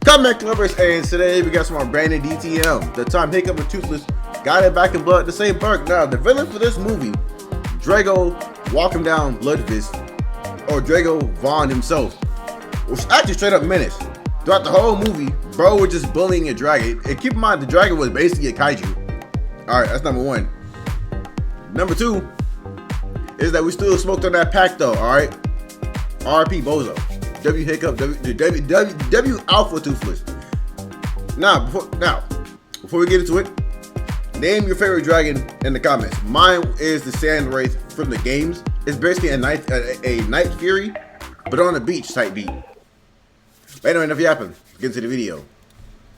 Comeback Clubbers, and today we got some more branded DTM. The time Hiccup and Toothless got it back in blood to save BERK. Now, the villain for this movie, Drago walk him down Bloodfist, or Drago Vaughn himself, was actually straight up menace. Throughout the whole movie, bro was just bullying a dragon. And keep in mind, the dragon was basically a kaiju. Alright, that's number one. Number two is that we still smoked on that pack though, alright? RP Bozo. W Hiccup, W Alpha Toothless. Now, before we get into it, name your favorite dragon in the comments. Mine is the Sand Wraith from the games. It's basically a night fury, but on the beach type beat. But anyway, enough yapping. Get into the video.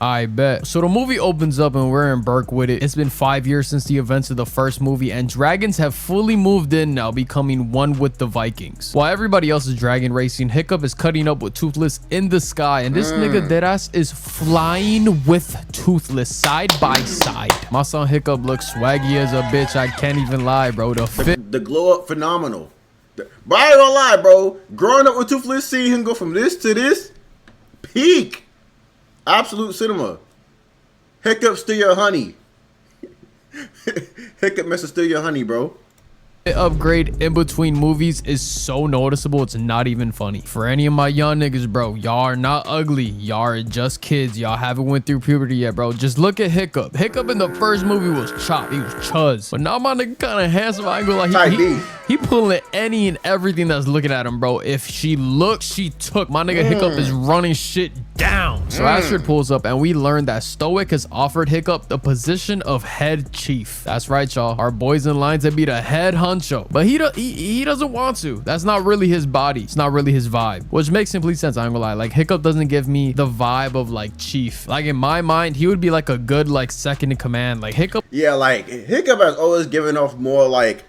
I bet. So the movie opens up and we're in BERK with it. It's been 5 years since the events of the first movie, and dragons have fully moved in now, becoming one with the Vikings. While everybody else is dragon racing, Hiccup is cutting up with Toothless in the sky, and this nigga deadass is flying with Toothless side by side. My son Hiccup looks swaggy as a bitch. I can't even lie, bro. The glow up phenomenal. But I ain't gonna lie, bro. Growing up with Toothless, seeing him go from this to this, peak. Absolute cinema. Hiccup steal your honey. Hiccup mess steal your honey, bro. Upgrade in between movies is so noticeable, it's not even funny. For any of my young niggas, bro, y'all are not ugly. Y'all are just kids. Y'all haven't went through puberty yet, bro. Just look at Hiccup. Hiccup in the first movie was chopped. He was chuzz. But now my nigga kind of handsome. I ain't gonna lie. He pulling any and everything that's looking at him, bro. If she looked, she took. My nigga Hiccup is running shit down. So Astrid pulls up and we learn that Stoic has offered Hiccup the position of head chief. That's right, y'all. Our boy's in line to be the head honcho. But he doesn't want to. That's not really his body. It's not really his vibe. Which makes complete sense, I ain't gonna lie. Like, Hiccup doesn't give me the vibe of like chief. Like, in my mind, he would be like a good like second in command. Like Hiccup. Yeah, like Hiccup has always given off more like,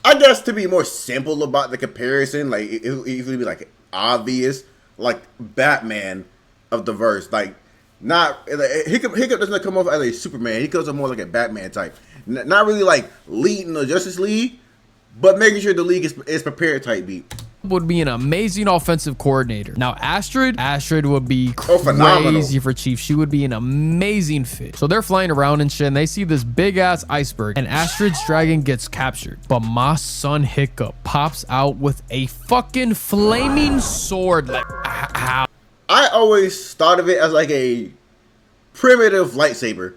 I guess, to be more simple about the comparison, like it would be like obvious, like Batman of the verse. Like, not Hiccup doesn't come off as a Superman. He comes off more like a Batman type. Not really like leading the Justice League, but making sure the league is prepared type beat. Would be an amazing offensive coordinator. Now Astrid would be phenomenal. Crazy for chief. She would be an amazing fit. So they're flying around and shit, and they see this big ass iceberg, and Astrid's dragon gets captured. But my son Hiccup pops out with a fucking flaming sword. Like, how? I always thought of it as like a primitive lightsaber.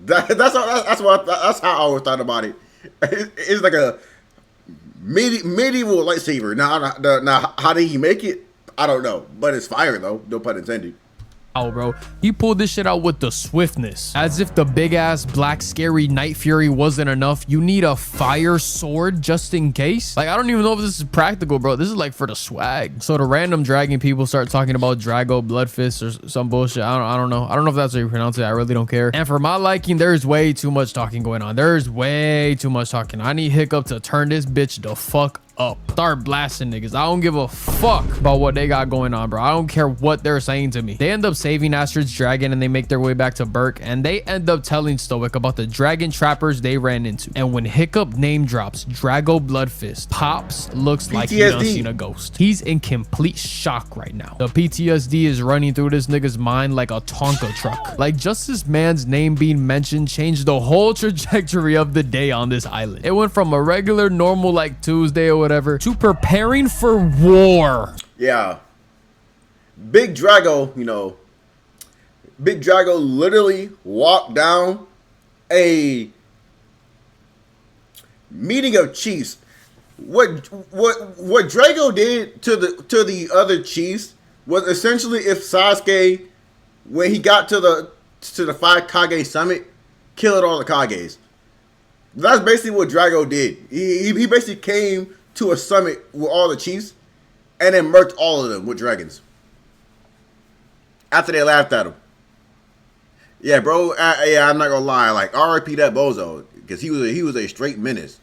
That's how I always thought about it. It's like a medieval lightsaber. Now, how did he make it? I don't know, but it's fire though. No pun intended. Oh, bro, he pulled this shit out with the swiftness, as if the big ass black scary night fury wasn't enough. You need a fire sword just in case. Like, I don't even know if this is practical, bro. This is like for the swag. So the random dragon people start talking about Drago Bloodfist or some bullshit. I don't know. I don't know if that's how you pronounce it. I really don't care. And for my liking, there's way too much talking going on. There's way too much talking. I need Hiccup to turn this bitch the fuck up. Start blasting niggas. I don't give a fuck about what they got going on, bro. I don't care what they're saying to me. They end up saving Astrid's dragon and they make their way back to BERK, and they end up telling Stoic about the dragon trappers they ran into. And when Hiccup name drops Drago Bloodfist, Pops looks like he done seen a ghost. He's in complete shock right now. The PTSD is running through this nigga's mind like a Tonka truck. Like, just this man's name being mentioned changed the whole trajectory of the day on this island. It went from a regular normal like Tuesday or whatever to preparing for war. Yeah. Big Drago, Big Drago literally walked down a meeting of chiefs. What Drago did to the other chiefs was essentially if Sasuke, when he got to the 5 Kage summit, killed all the Kages. That's basically what Drago did. He basically came to a summit with all the chiefs and then murked all of them with dragons. After they laughed at him. Yeah, bro. Yeah, I'm not gonna lie. Like, RIP that bozo, because he was a straight menace,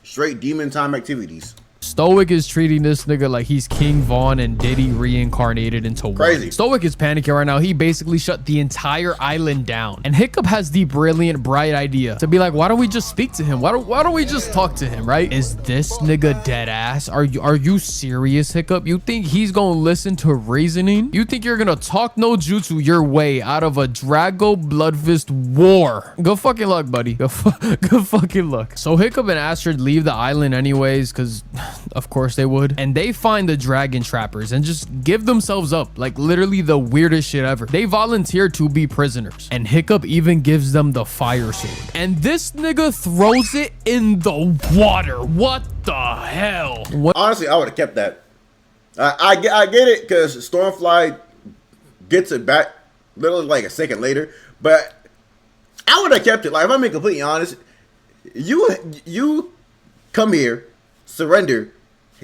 straight demon time activities. Stoic is treating this nigga like he's King Von and Diddy reincarnated into Crazy. one. Stoic is panicking right now. He basically shut the entire island down. And Hiccup has the brilliant, bright idea to be like, why don't we just speak to him? Why don't we just talk to him, right? Is this nigga dead ass? Are you serious, Hiccup? You think he's gonna listen to reasoning? You think you're gonna talk no jutsu your way out of a Drago Bloodfist war? Go fucking luck, buddy. Go fucking luck. So Hiccup and Astrid leave the island anyways, because of course they would. And they find the dragon trappers and just give themselves up. Like literally the weirdest shit ever. They volunteer to be prisoners. And Hiccup even gives them the fire sword. And this nigga throws it in the water. What the hell? What? Honestly, I would have kept that. I get it because Stormfly gets it back literally like a second later, but I would have kept it. Like, if I'm being completely honest, you come here, surrender,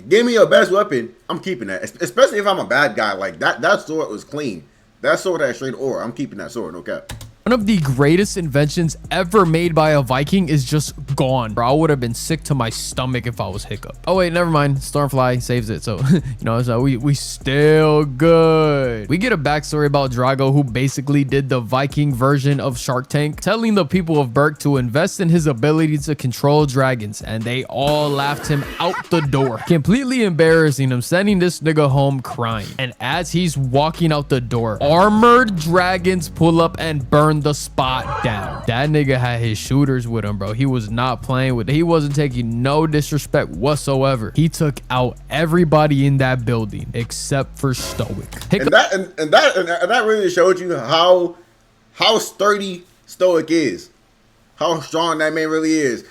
give me your best weapon, I'm keeping that. Especially if I'm a bad guy. Like, that sword was clean. That sword had straight ore. I'm keeping that sword, no cap. One of the greatest inventions ever made by a Viking is just gone. Bro, I would have been sick to my stomach if I was Hiccup. Oh wait, never mind. Stormfly saves it. So, you know, so we still good. We get a backstory about Drago, who basically did the Viking version of Shark Tank, telling the people of BERK to invest in his ability to control dragons. And they all laughed him out the door, completely embarrassing him, sending this nigga home crying. And as he's walking out the door, armored dragons pull up and burn the spot down. That nigga had his shooters with him, bro. He was not playing with it. He wasn't taking no disrespect whatsoever. He took out everybody in that building except for Stoic. And that really showed you how sturdy Stoic is, how strong that man really is.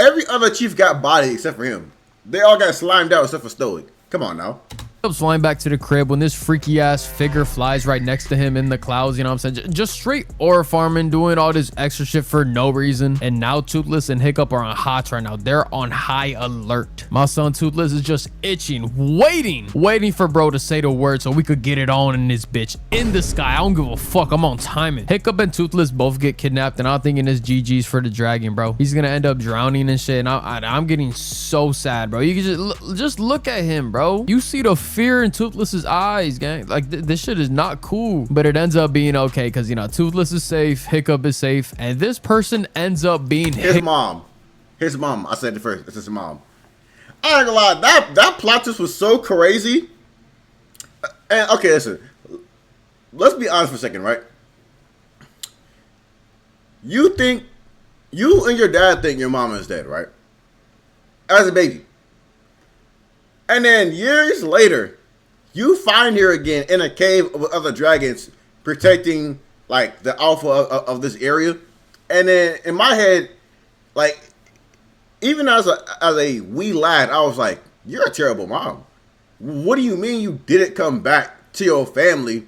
Every other chief got body except for him. They all got slimed out except for Stoic. Come on now. Hiccup's flying back to the crib when this freaky ass figure flies right next to him in the clouds, you know what I'm saying? Just straight ore farming, doing all this extra shit for no reason. And now Toothless and Hiccup are on hots right now. They're on high alert. My son Toothless is just itching, waiting for bro to say the word so we could get it on in this bitch in the sky. I don't give a fuck. I'm on timing. Hiccup and Toothless both get kidnapped, and I'm thinking it's GG's for the dragon, bro. He's gonna end up drowning and shit, and I'm getting so sad, bro. You can just look at him, bro. You see the fear in Toothless's eyes, gang. Like this shit is not cool, but it ends up being okay because, you know, Toothless is safe, Hiccup is safe, and this person ends up being his mom. I said it first. It's his mom. I ain't gonna lie, that plot twist was so crazy. And okay, listen, let's be honest for a second, right? You and your dad think your mama is dead, right? As a baby. And then years later, you find her again in a cave with other dragons protecting like the alpha of this area. And then in my head, like, even as a wee lad, I was like, you're a terrible mom. What do you mean you didn't come back to your family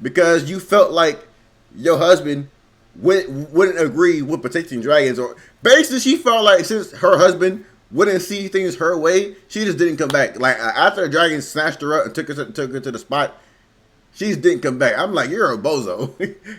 because you felt like your husband wouldn't agree with protecting dragons? Or basically she felt like since her husband wouldn't see things her way, she just didn't come back. Like, after the dragon snatched her up and took her to the spot, she just didn't come back. I'm like, you're a bozo.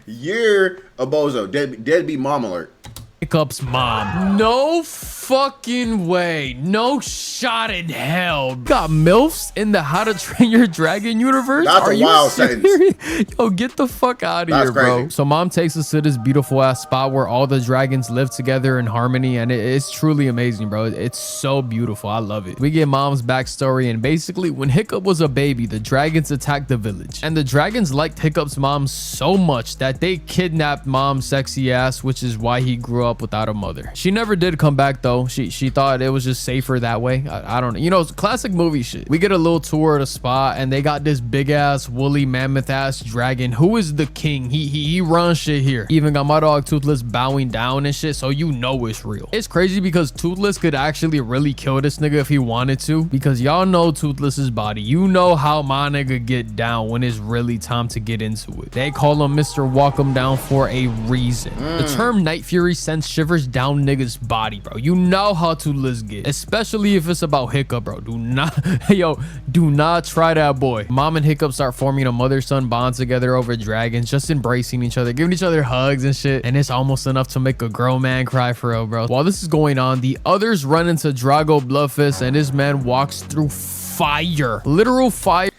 You're a bozo. Deadbeat mom alert. Hiccup's mom. No fucking way. No shot in hell. Got MILFs in the How to Train Your Dragon universe? That's a wild sentence. Yo, get the fuck out of here, bro. So mom takes us to this beautiful ass spot where all the dragons live together in harmony, and it's truly amazing, bro. It's so beautiful. I love it. We get mom's backstory, and basically when Hiccup was a baby, the dragons attacked the village, and the dragons liked Hiccup's mom so much that they kidnapped mom's sexy ass, which is why he grew up without a mother. She never did come back though. She thought it was just safer that way. I don't know. You know, it's classic movie shit. We get a little tour of the spot, and they got this big ass woolly mammoth ass dragon who is the king. He runs shit here. Even got my dog Toothless bowing down and shit, so you know it's real. It's crazy because Toothless could actually really kill this nigga if he wanted to, because y'all know Toothless's body. You know how my nigga get down when it's really time to get into it. They call him Mr. Walk 'em down for a reason. The term Night Fury sends shivers down niggas body, bro. You know how Toothless get, especially if it's about Hiccup, bro. Do not, yo, do not try that, boy. Mom and Hiccup start forming a mother-son bond together over dragons, just embracing each other, giving each other hugs and shit. And it's almost enough to make a grown man cry for real, bro. While this is going on, the others run into Drago Bloodfist, and this man walks through fire, literal fire.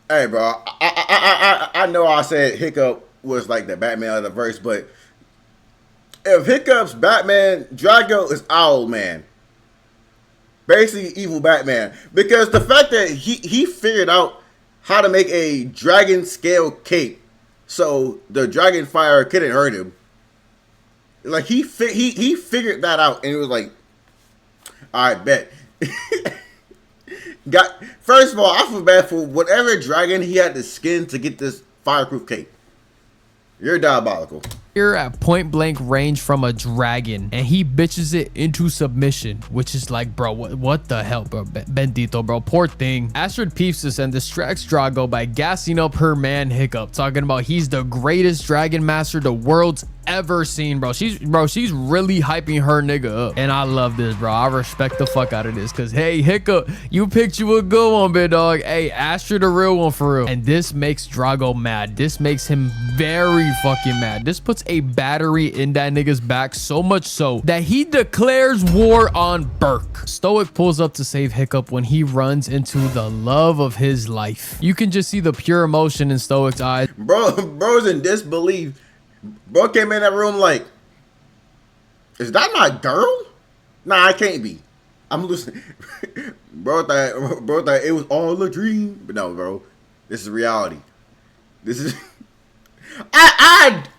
Hey, bro, I know I said Hiccup was like the Batman of the verse, but if Hiccup's Batman, Drago is Owl Man. Basically evil Batman. Because the fact that he figured out how to make a dragon scale cape so the dragon fire couldn't hurt him. Like he figured that out, and it was like, all right, bet. First of all, I feel bad for whatever dragon he had to skin to get this fireproof cape. You're diabolical. You're at point blank range from a dragon, and he bitches it into submission, which is like, bro, what the hell, bro? Bendito, bro, poor thing. Astrid peeps this and distracts Drago by gassing up her man Hiccup, talking about he's the greatest dragon master the world's ever seen, bro. She's really hyping her nigga up, and I love this, bro. I respect the fuck out of this, because hey, Hiccup, you picked you a good one, big dog. Hey, Astrid the real one for real. And this makes Drago mad. This makes him very fucking mad. This puts a battery in that nigga's back, so much so that he declares war on BERK. Stoic pulls up to save Hiccup when he runs into the love of his life. You can just see the pure emotion in Stoic's eyes. Bro's in disbelief. Bro came in that room like, is that my girl? Nah, I can't be. I'm listening. Bro thought it was all a dream. But no, bro. This is reality. This is...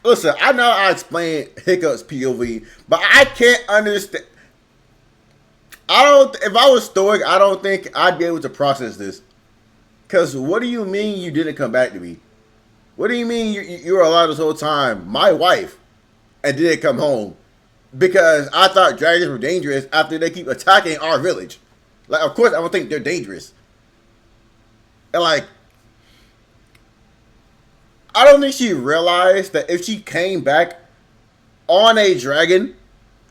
Listen, I know I explained Hiccup's POV, but I can't understand. If I was Stoic, I don't think I'd be able to process this. Because what do you mean you didn't come back to me? What do you mean you were alive this whole time, my wife, and didn't come home? Because I thought dragons were dangerous after they keep attacking our village. Like, of course, I would think they're dangerous. And like, I don't think she realized that if she came back on a dragon,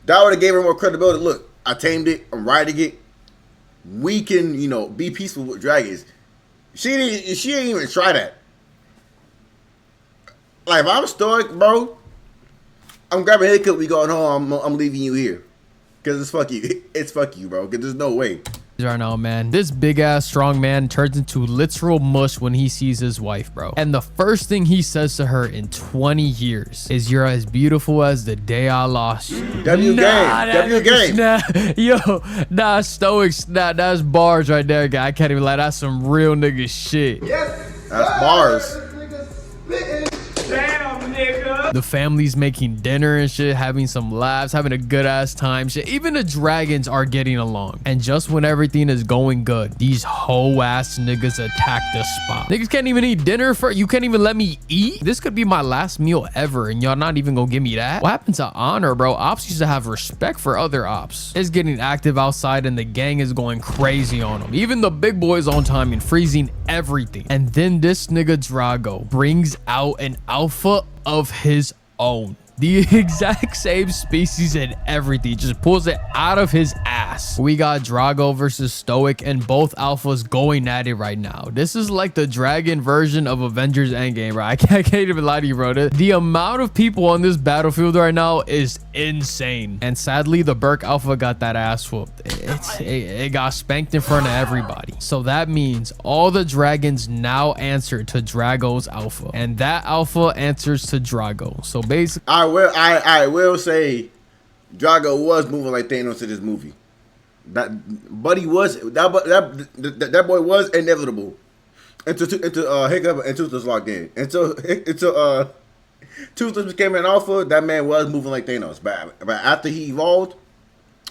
that would have gave her more credibility. Look, I tamed it. I'm riding it. We can, be peaceful with dragons. She didn't even try that. Like, if I'm Stoic, bro, I'm grabbing Hiccup. We going home. I'm leaving you here. Because it's fuck you. It's fuck you, bro. Because there's no way. Right now, man, this big ass strong man turns into literal mush when he sees his wife, bro. And the first thing he says to her in 20 years is, "You're as beautiful as the day I lost you." W game. Nah, Stoics. That's bars right there, guy. I can't even lie. That's some real nigga shit. Yes, that's bars. Damn, nigga. The family's making dinner and shit, having some laughs, having a good ass time. Shit. Even the dragons are getting along. And just when everything is going good, these hoe ass niggas attack the spot. Niggas can't even eat dinner for you. Can't even let me eat. This could be my last meal ever, and y'all not even gonna give me that. What happened to honor, bro? Ops used to have respect for other ops. It's getting active outside, and the gang is going crazy on them. Even the big boys on time and freezing everything. And then this nigga Drago brings out an alpha of his own. The exact same species and everything. Just pulls it out of his ass. We got Drago versus Stoic, and both alphas going at it right now. This is like the dragon version of Avengers Endgame, bro. I can't even lie to you, bro. The amount of people on this battlefield right now is insane. And sadly, the BERK alpha got that ass whooped. It got spanked in front of everybody. So that means all the dragons now answer to Drago's alpha, and that alpha answers to Drago. So basically, I will say Drago was moving like Thanos in this movie. That boy was inevitable until Hiccup and Toothless locked in. Until Toothless became an alpha, that man was moving like Thanos. But after he evolved,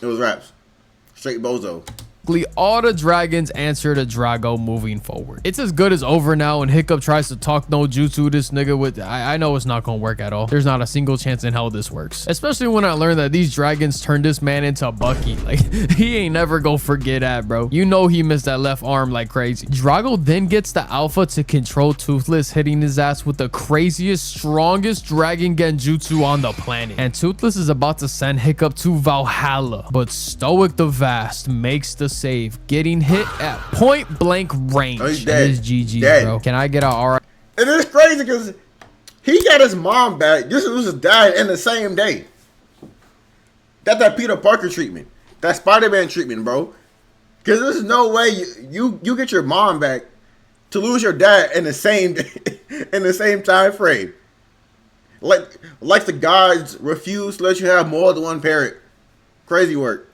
it was raps. Straight bozo. all the dragons answer to Drago moving forward. It's as good as over now, and Hiccup tries to talk no jutsu this nigga with. I know it's not gonna work at all. There's not a single chance in hell this works, especially when I learned that these dragons turned this man into Bucky. Like, he ain't never gonna forget that, bro. You know he missed that left arm like crazy. Drago then gets the alpha to control Toothless, hitting his ass with the craziest, strongest dragon genjutsu on the planet, and Toothless is about to send Hiccup to Valhalla, but Stoic the Vast makes the save, getting hit at point blank range. Oh, he's dead. It is GG, dead. bro. Can I get an alright? And it's crazy because he got his mom back just as his dad in the same day. That's that Peter Parker treatment. That Spider-Man treatment, bro. Because there's no way you get your mom back to lose your dad in the same in the same time frame. Like the gods refuse to let you have more than one parent. Crazy work.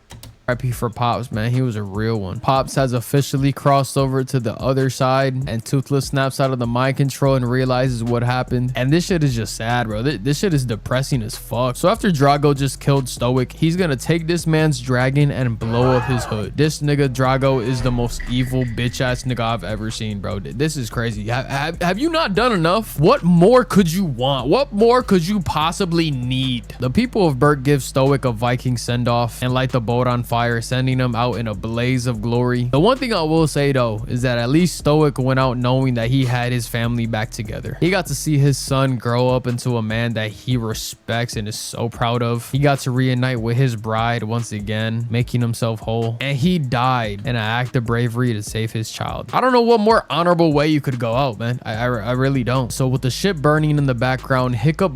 RIP for Pops, man. He was a real one. Pops has officially crossed over to the other side, and Toothless snaps out of the mind control and realizes what happened. And this shit is just sad, bro. This shit is depressing as fuck. So after Drago just killed Stoic, he's gonna take this man's dragon and blow up his hood. This nigga Drago is the most evil bitch ass nigga I've ever seen, bro. This is crazy. Have you not done enough? What more could you want? What more could you possibly need? The people of BERK give Stoic a Viking send-off and light the boat on fire, sending him out in a blaze of glory. The one thing I will say though is that at least Stoic went out knowing that he had his family back together. He got to see his son grow up into a man that he respects and is so proud of. He got to reunite with his bride once again, making himself whole, and he died in an act of bravery to save his child. I don't know what more honorable way you could go out, man. I really don't. So with the ship burning in the background, Hiccup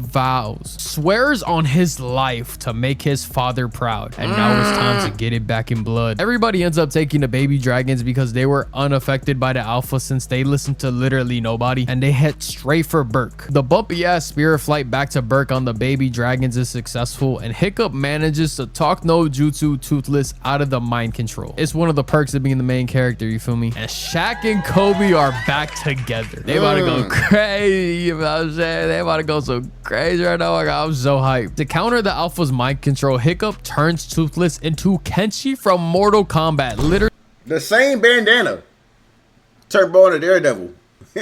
swears on his life to make his father proud, and now it's time to get it back in blood. Everybody ends up taking the baby dragons because they were unaffected by the alpha since they listened to literally nobody, and they head straight for BERK. The bumpy ass spirit flight back to BERK on the baby dragons is successful, and Hiccup manages to talk no jutsu Toothless out of the mind control. It's one of the perks of being the main character, you feel me? And Shaq and Kobe are back together. They about to go crazy, you know what I'm saying? They about to go so crazy right now. I'm so hyped. To counter the alpha's mind control, Hiccup turns Toothless into Kenshi from Mortal Kombat. Literally the same bandana. Turbo into Daredevil.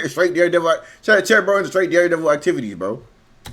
Straight Daredevil. Turbo into straight Daredevil activities, bro.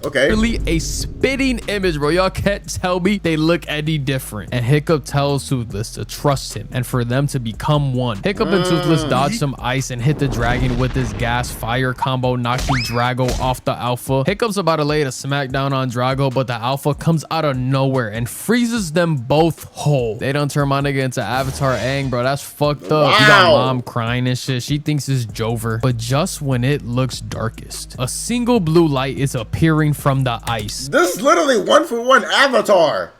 Okay. Really a spitting image, bro. Y'all can't tell me they look any different. And Hiccup tells Toothless to trust him and for them to become one. Hiccup and Toothless dodge some ice and hit the dragon with his gas fire combo, knocking Drago off the alpha. Hiccup's about to lay a smackdown on Drago, but the alpha comes out of nowhere and freezes them both whole. They done turn my nigga into Avatar Aang, bro. That's fucked up. Wow. You got mom crying and shit. She thinks it's Jover. But just when it looks darkest, a single blue light is appearing from the ice. This is literally 1-for-1 Avatar.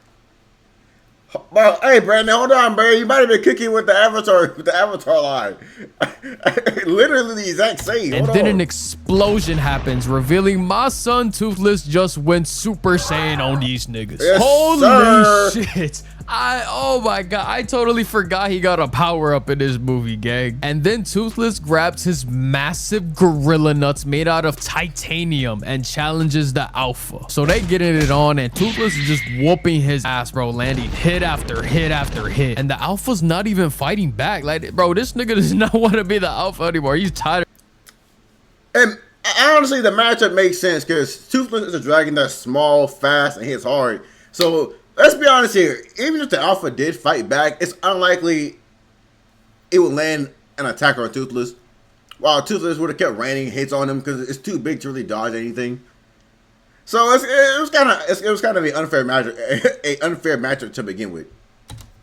Well, hey Brandon, hold on, bro. You might have been cooking with the Avatar line. Literally the exact same. And then an explosion happens, revealing my son Toothless just went Super Saiyan on these niggas. Yes, holy sir. shit. Oh my god, I totally forgot he got a power up in this movie, gang. And then Toothless grabs his massive gorilla nuts made out of titanium and challenges the alpha. So they getting it on, and Toothless is just whooping his ass, bro, landing hit after hit after hit. And the alpha's not even fighting back. Like, bro, this nigga does not want to be the alpha anymore. He's tired. And honestly, the matchup makes sense because Toothless is a dragon that's small, fast, and hits hard. So let's be honest here. Even if the alpha did fight back, it's unlikely it would land an attack on Toothless. While Toothless would have kept raining hits on him because it's too big to really dodge anything. So it was kind of an unfair matchup to begin with.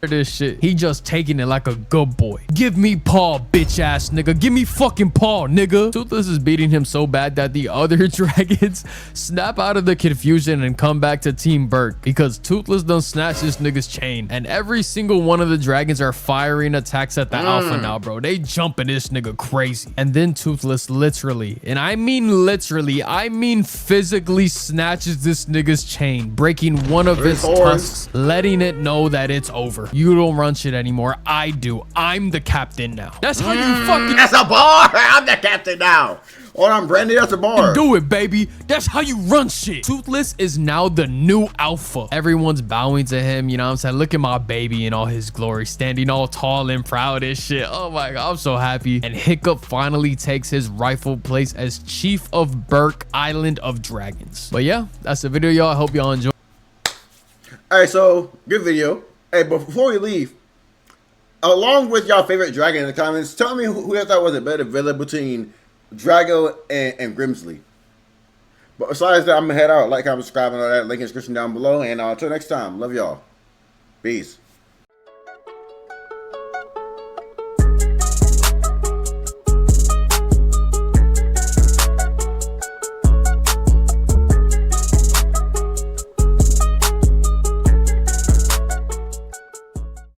This shit, he just taking it like a good boy. Give me paw, bitch ass nigga. Give me fucking paw, nigga. Toothless is beating him so bad that the other dragons snap out of the confusion and come back to Team BERK because Toothless done snatch this nigga's chain, and every single one of the dragons are firing attacks at the alpha now, bro. They jumping this nigga crazy. And then Toothless literally, and I mean literally, I mean physically snatches this nigga's chain, breaking one of its tusks, letting it know that it's over. You don't run shit anymore. I do. I'm the captain now. That's how you fucking That's a bar. I'm the captain now. Hold on, Brandy, that's a bar. do it, baby. That's how you run shit. Toothless is now the new alpha. Everyone's bowing to him, you know what I'm saying? Look at my baby in all his glory, standing all tall and proud as shit. Oh my God, I'm so happy. And Hiccup finally takes his rightful place as chief of BERK, Island of Dragons. But yeah, that's the video, y'all. I hope y'all enjoy. All right, so good video. Hey, but before we leave, along with y'all favorite dragon in the comments, tell me who you thought was a better villain between Drago and Grimsley. But besides that, I'm gonna head out. Like, comment, subscribe, and all that. Link in the description down below. And until next time, love y'all. Peace.